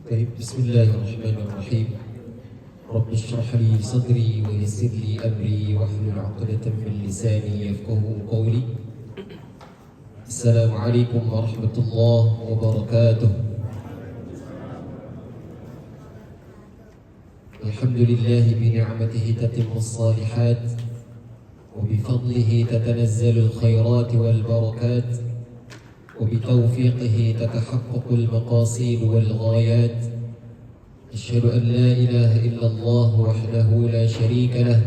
طيب، بسم الله الرحمن الرحيم. رب اشرح لي صدري ويسر لي أمري واحلل عقدة من لساني يفقه قولي. السلام عليكم ورحمة الله وبركاته. الحمد لله بنعمته تتم الصالحات وبفضله تتنزل الخيرات والبركات وبتوفيقه تتحقق المقاصد والغايات. أشهد أن لا إله إلا الله وحده لا شريك له،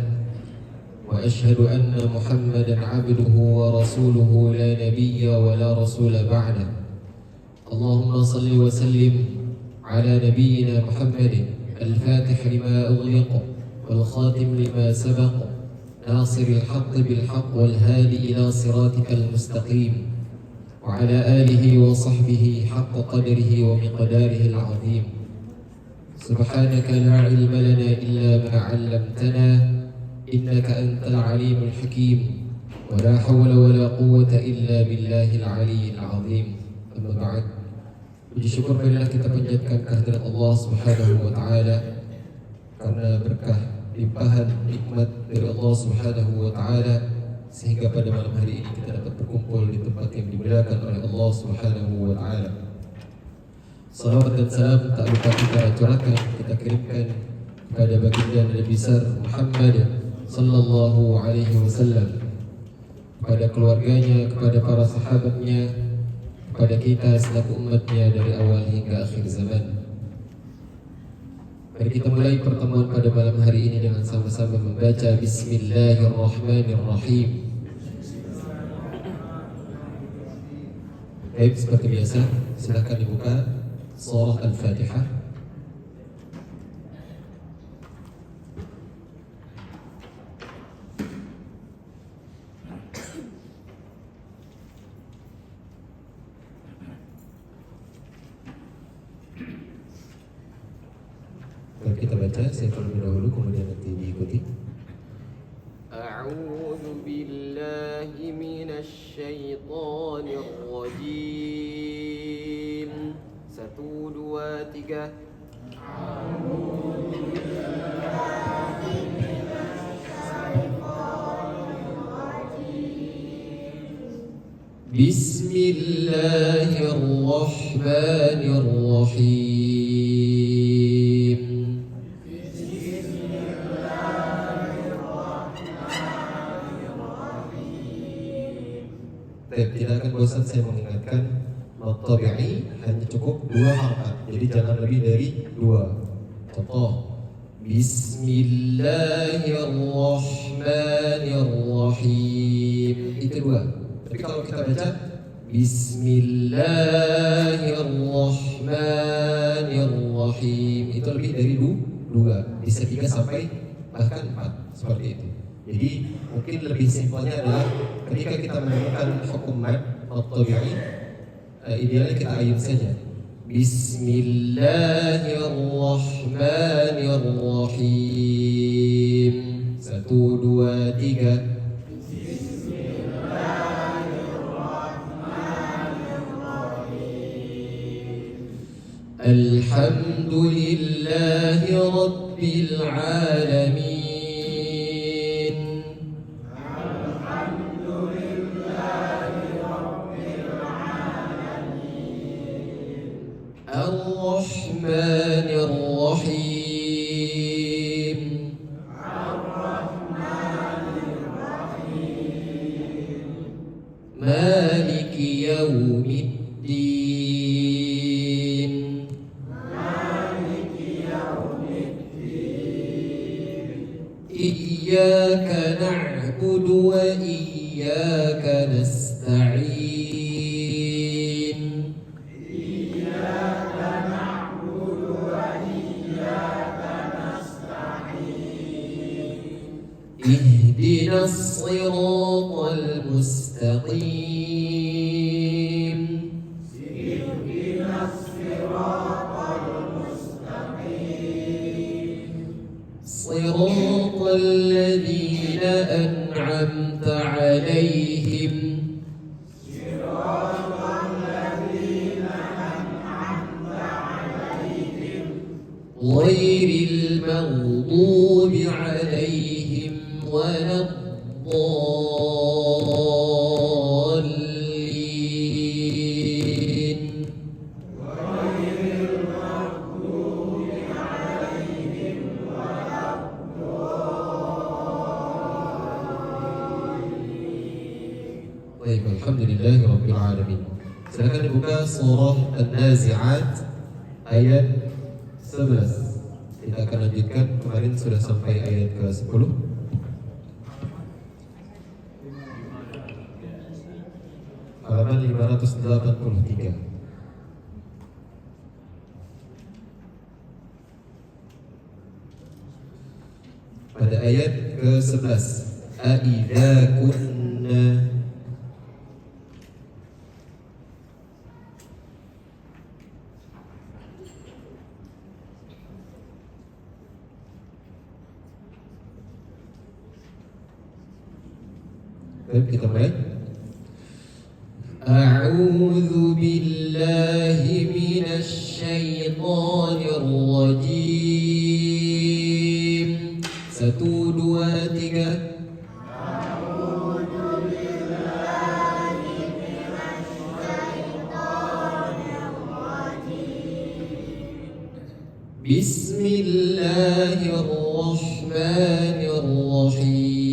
وأشهد أن محمدا عبده ورسوله لا نبي ولا رسول بعده. اللهم صل وسلم على نبينا محمد الفاتح لما أغلق والخاتم لما سبق، ناصر الحق بالحق والهادي إلى صراطك المستقيم، وعلى آله وصحبه حق قدره ومقداره العظيم. سبحانك لا علم لنا إلا ما علمتنا إنك أنت العليم الحكيم، ولا حول ولا قوة إلا بالله العلي العظيم. أما بعد، puji syukur marilah kita panjatkan kehadirat Allah Subhanahu wa taala karena berkah limpahan nikmat dari Allah Subhanahu wa taala sehingga pada malam hari ini kita dapat berkumpul di tempat yang dimuliakan oleh Allah Subhanahu wa taala. Salawat dan salam tak lupa kita curahkan, kita kirimkan kepada baginda Nabi besar Muhammad sallallahu alaihi wasallam, kepada keluarganya, kepada para sahabatnya, kepada kita selaku umatnya dari awal hingga akhir zaman. Mari kita mulai pertemuan pada malam hari ini dengan sama-sama membaca Bismillahirrahmanirrahim. Baik, seperti biasa, silakan dibuka surah Al-Fatihah. Kita baca, saya terlebih dahulu kemudian nanti diikuti. A'udzu billahi minasy syaithanir rajim. 1 2 3. A'udzu billahi minasy syaithanir rajim. Bismillahirrahmanirrahim. Tidak akan bosan saya mengingatkan, mad tabi'i hanya cukup 2 harakat, jadi jangan lebih dari 2. Contoh, Bismillahirrahmanirrahim, itu 2. Tapi kalau kita baca Bismillahirrahmanirrahim, itu lebih dari 2, bisa 3 sampai bahkan 4, seperti itu. Jadi mungkin lebih simpelnya adalah ketika kita menemukan hukum mad tabi'i, idealnya kita ayun saja. Bismillahirrahmanirrahim. 1 2 3. Bismillahirrahmanirrahim. Alhamdulillahi rabbil alamin. الرحمن الرحيم. مالك يوم الدين. إياك نعبد وإياك نستعين. اهدنا الصراط المستقيم. صراط الذين أنعمت عليهم ghairil maghdubi 'alaihim waladdallin. Baik, alhamdulillahi rabbil alamin. Silakan dibuka surah An-Nazi'at ayat 11. Kita akan lanjutkan, kemarin sudah sampai ayat ke-10. Halaman 583. Pada ayat ke-11, Aidza kunna. Baik, kita mulai. A'udzu billahi minasy syaithanir rajim. 1, 2, 3. Bismillahirrahmanirrahim.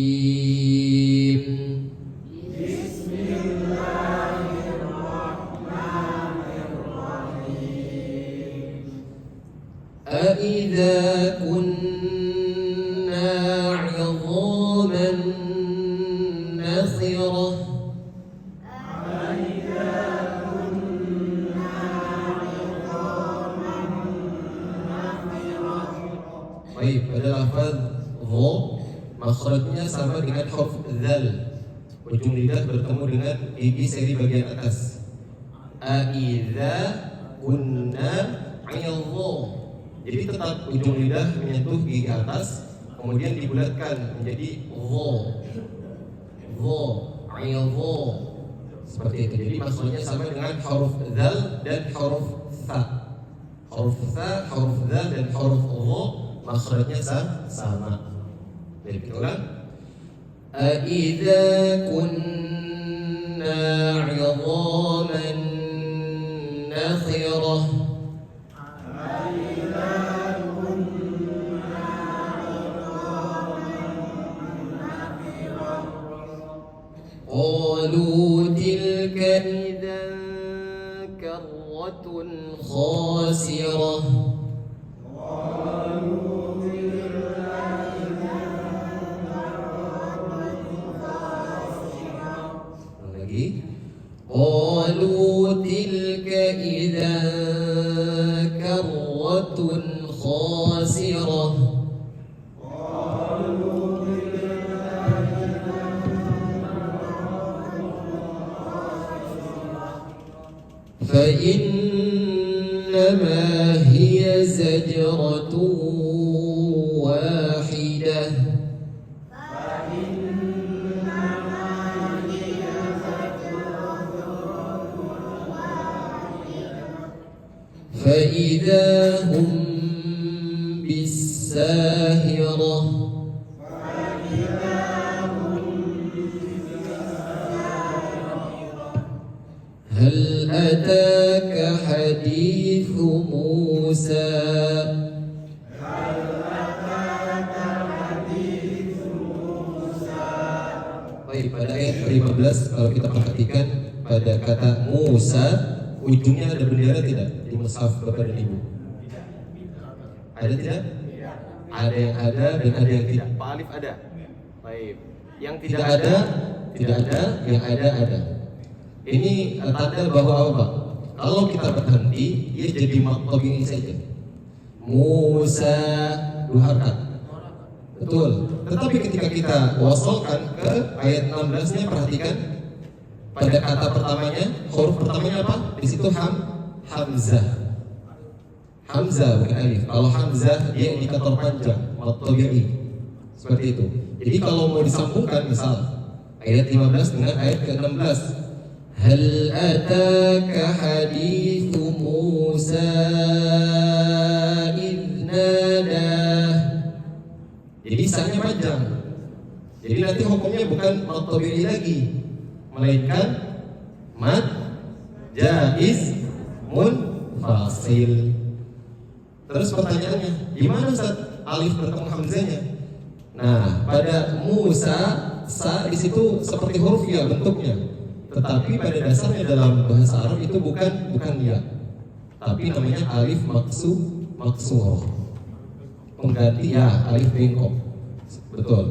أَإِذَا كُنَّا عِظَامًا نَخِرَةً. Baik, pada lafaz dha makhrajnya sama dengan huruf dzal. Ujung lidah bertemu dengan gigi seri bagian atas. Aidza kunna 'idham. Jadi tetap ujung lidah menyentuh gigi atas, kemudian dibulatkan menjadi dha. Dha, 'idham. Seperti itu. Jadi maksudnya sama dengan huruf dzal dan huruf tha. Huruf tha, huruf dzal dan huruf dha makhrajnya sama. Jadi kita ulang. Aidza kunna 'idhaman nakhirah. Qalu tilka idzan karratun khasirah. Qalu tilka idzan karratun khasirah. فإنما هي زجرة واحدة. فإذا هم بالساهرة. هل أتاك حديث موسى. Baik, pada ayat 15 kalau kita perhatikan pada kata Musa, ujungnya ada bendera tidak di mushaf Bapak dan Ibu? Ada tidak? Ada yang ada dan ada yang tidak. Pak Alif ada. Baik. Yang Tidak ada, tidak ada, yang ada. Ini tanda bahwa apa? Kalau kita berhenti, dia jadi maktub ini saja. Musa, 2 harakat. Betul. Tetapi ketika kita wasalkan ke ayat 16-nya, perhatikan pada kata pertamanya, huruf pertamanya apa? Di situ hamzah. Hamzah bukan alif. Kalau hamzah dia indikator panjang, tabi'i. Seperti itu. Jadi kalau mau disambungkan, misal ayat 15 dengan ayat ke-16, hal ataka hadithu Musa idh sisanya panjang. Jadi nanti hukumnya bukan mad tabi'i lagi, melainkan mad jaiz munfasil. Terus pertanyaannya, gimana Ustaz alif bertemu hamzahnya? Nah, pada Musa sa di situ seperti huruf ya bentuknya. Tetapi pada dasarnya dalam bahasa Arab itu bukan ya. Tapi namanya alif maksur. Pengganti ya alif bengkok. Betul.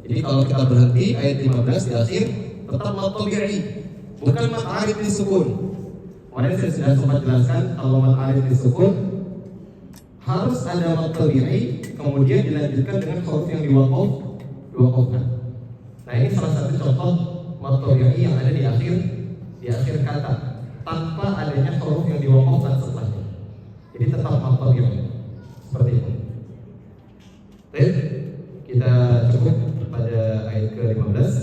Jadi kalau kita berhenti ayat 15 di akhir tetap mad tabi'i, bukan mad arid disukun. Kemarin saya sudah sempat jelaskan kalau mad arid disukun harus ada mad tabi'i kemudian dilanjutkan dengan huruf yang diwaqafkan. Nah, ini salah satu contoh mad tabi'i yang ada di akhir kata tanpa adanya huruf yang diwaqafkan setelahnya. Jadi tetap mad tabi'i seperti itu. Baik, kita cukup pada ayat ke-15.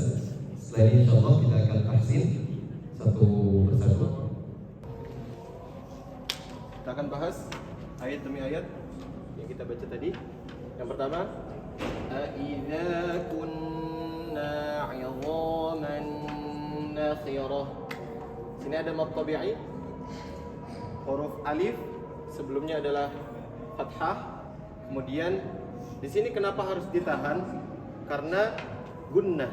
Setelah ini insyaallah kita akan tahsin satu persatu. Kita akan bahas ayat demi ayat yang kita baca tadi. Yang pertama, أَإِذَا كُنَّا عِظَامًا نَخِرَةً. Sini ada mad tabi'i. Huruf alif sebelumnya adalah fathah. Kemudian di sini kenapa harus ditahan? Karena gunnah.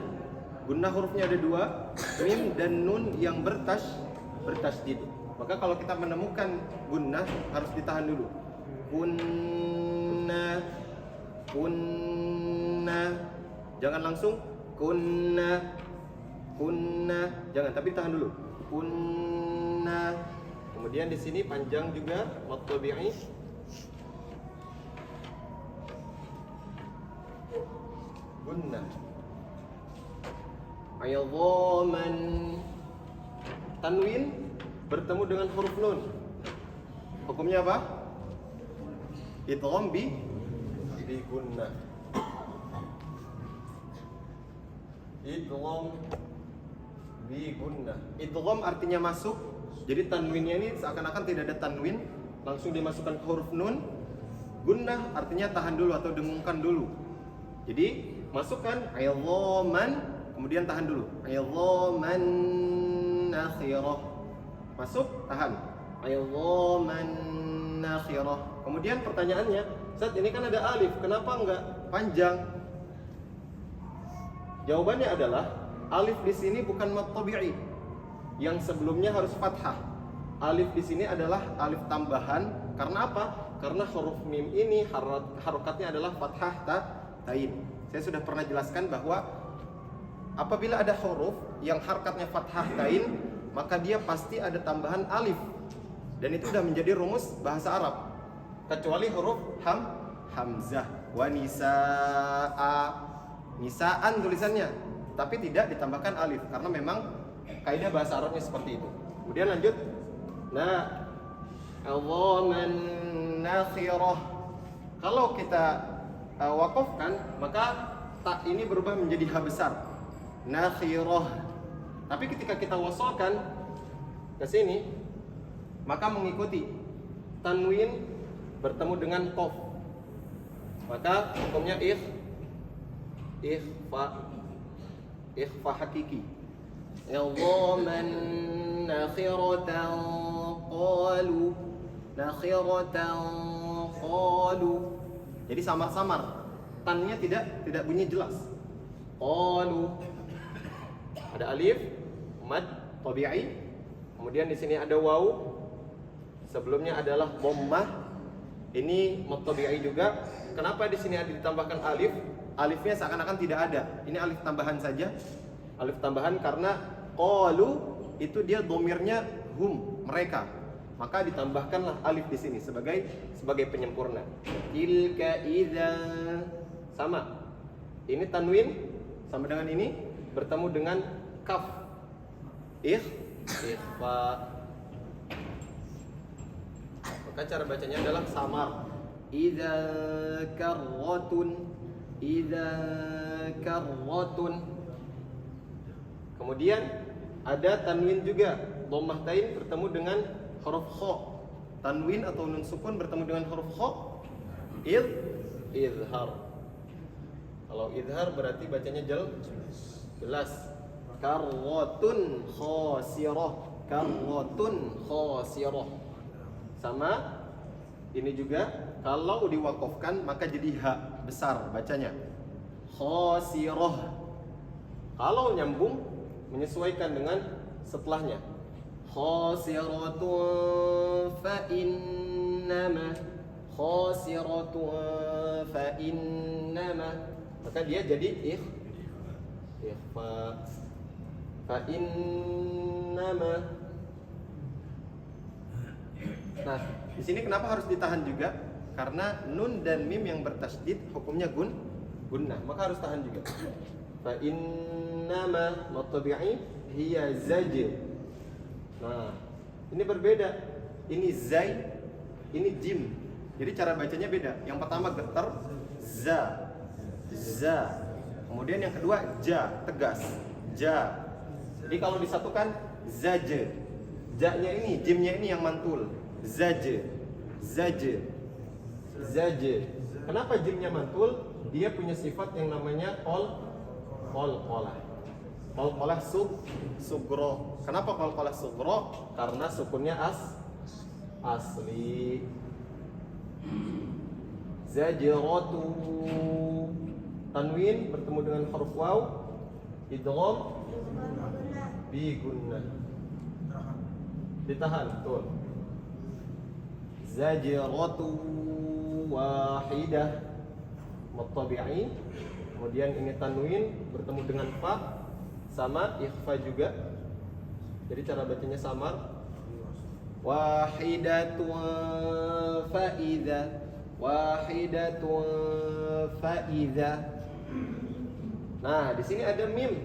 Gunnah hurufnya ada dua, mim dan nun yang bertasydid. Maka kalau kita menemukan gunnah harus ditahan dulu. Kunna, jangan langsung kunna, jangan, tapi tahan dulu. Kunna. Kemudian di sini panjang juga mad tabi'i. Gunnah. Ayadhaman. Tanwin bertemu dengan huruf nun. Hukumnya apa? Idgham bi gunnah. Idgham bi gunnah. Idgham artinya masuk. Jadi tanwinnya ini seakan-akan tidak ada tanwin, langsung dimasukkan ke huruf nun. Gunnah artinya tahan dulu atau dengungkan dulu. Jadi masukkan ayadhaman, kemudian tahan dulu. Ayadhaman nakhirah. Masuk, tahan. Ayadhaman nakhirah. Kemudian pertanyaannya, Ustaz, ini kan ada alif, kenapa enggak panjang? Jawabannya adalah alif di sini bukan mad tabi'i. Yang sebelumnya harus fathah. Alif di sini adalah alif tambahan. Karena apa? Karena huruf mim ini harokatnya adalah fathah tain. Saya sudah pernah jelaskan bahwa apabila ada huruf yang harokatnya fathah tain, maka dia pasti ada tambahan alif. Dan itu sudah menjadi rumus bahasa Arab. Kecuali huruf hamzah. Wa nisaan tulisannya, tapi tidak ditambahkan alif karena memang kaidah bahasa Arabnya seperti itu. Kemudian lanjut. Nah, adhaman nakhirah. Kalau kita wakafkan, maka tak ini berubah menjadi ha besar. Nakhirah. Tapi ketika kita wasalkan ke sini, maka mengikuti tanwin bertemu dengan qaf. Maka hukumnya ikhfa hakiki. Idhaman nakhiratan qalu. Jadi samar-samar. Tannya tidak bunyi jelas. Qalu. Ada alif, mad tabi'i. Kemudian di sini ada waw. Sebelumnya adalah dhammah. Ini mad tabi'i juga. Kenapa di sini ada ditambahkan alif? Alifnya seakan-akan tidak ada. Ini alif tambahan saja. Alif tambahan karena qalu itu dia dhamirnya hum, mereka. Maka ditambahkanlah alif di sini sebagai penyempurna. Tilka idza, sama. Ini tanwin sama dengan ini bertemu dengan kaf. Ikhfa. Maka cara bacanya adalah samar. Idza karratun. Kemudian ada tanwin juga, dhammah tain bertemu dengan huruf kha. Tanwin atau nun sukun bertemu dengan huruf kha, idhar. Kalau idhar berarti bacanya jelas. Karwatun khosirah. Karwatun khosirah. Sama ini juga kalau diwakafkan maka jadi ha besar bacanya. Khosirah. Kalau nyambung menyesuaikan dengan setelahnya. Khosiratun fa innama. Khosiratun fa innama. Maka dia jadi ikhfa. Fa innama. Nah, di sini kenapa harus ditahan juga? Karena nun dan mim yang bertasydid hukumnya gunnah, maka harus tahan juga. Fa innama matabi'i hiya zaj. Nah, ini berbeda. Ini zai, ini jim. Jadi cara bacanya beda. Yang pertama getar za. Kemudian yang kedua ja, tegas. Ja. Jadi kalau disatukan zaje. Ja-nya ini, jimnya ini yang mantul. Zaje. Kenapa jimnya mantul? Dia punya sifat yang namanya qalqalah. Qalqalah sugro. Kenapa qalqalah sugro? Karena sukunnya asli. Zajratu. Tanwin bertemu dengan huruf waw, idgham bi gunnah. Ditahan, betul. Zajratu wahidah matabi'i. Kemudian ini tanwin bertemu dengan fa, sama ikhfa juga. Jadi cara bacanya samar. Wahidatun fa'idzah. Wahidatun fa'idzah. Nah, di sini ada mim.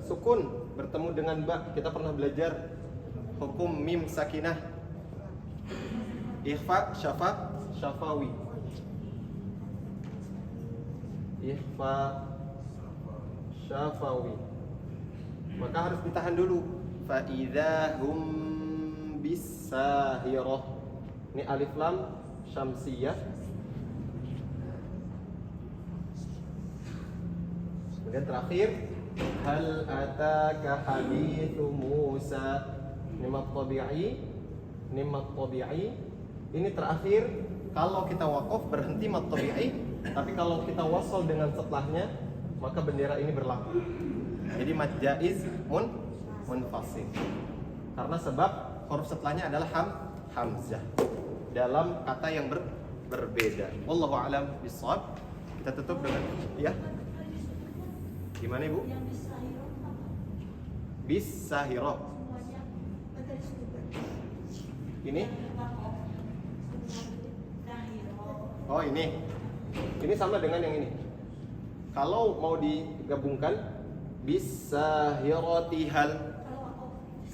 Sukun bertemu dengan ba. Kita pernah belajar hukum mim sakinah. Ikhfa, syafawi. Ikhfa, syafawi. Maka harus ditahan dulu. Fa idzahum bisahirah. Ini alif lam syamsiyah. Kemudian terakhir, hal ataka hadithu Musa. Nimat tabi'i. Ini terakhir. Kalau kita wakaf berhenti mat tabi'i, tapi kalau kita wasal dengan setelahnya, maka bendera ini berlaku. Jadi mad jaiz munfasil. Karena sebab huruf setelahnya adalah hamzah dalam kata yang berbeda. Wallahu a'lam bishawab. Kita tutup dengan ya. Gimana Ibu? Bisahirah. Ini? Oh ini. Ini sama dengan yang ini. Kalau mau digabungkan bisahiratihal.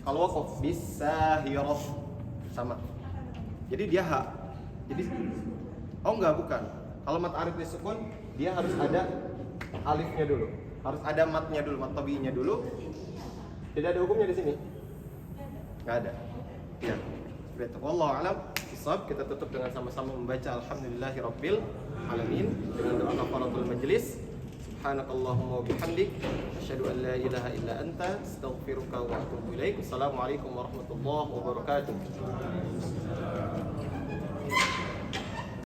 Kalau wakaf bisahirah sama. Jadi dia ha. Jadi bukan. Kalau mat arif disukun dia harus ada alifnya dulu. Harus ada matnya dulu, mat tabi'inya dulu. Tidak ada hukumnya di sini. Enggak ada. Ya. Seperti itu. Wallahu a'lam bishawab. Kita tutup dengan sama-sama membaca alhamdulillahirabbil alamin dengan doa kafaratul majlis. Subhanakallahumma wa bihamdik asyhadu an la ilaha illa anta astaghfiruka wa atubu ilaik. Assalamualaikum warahmatullahi wabarakatuh.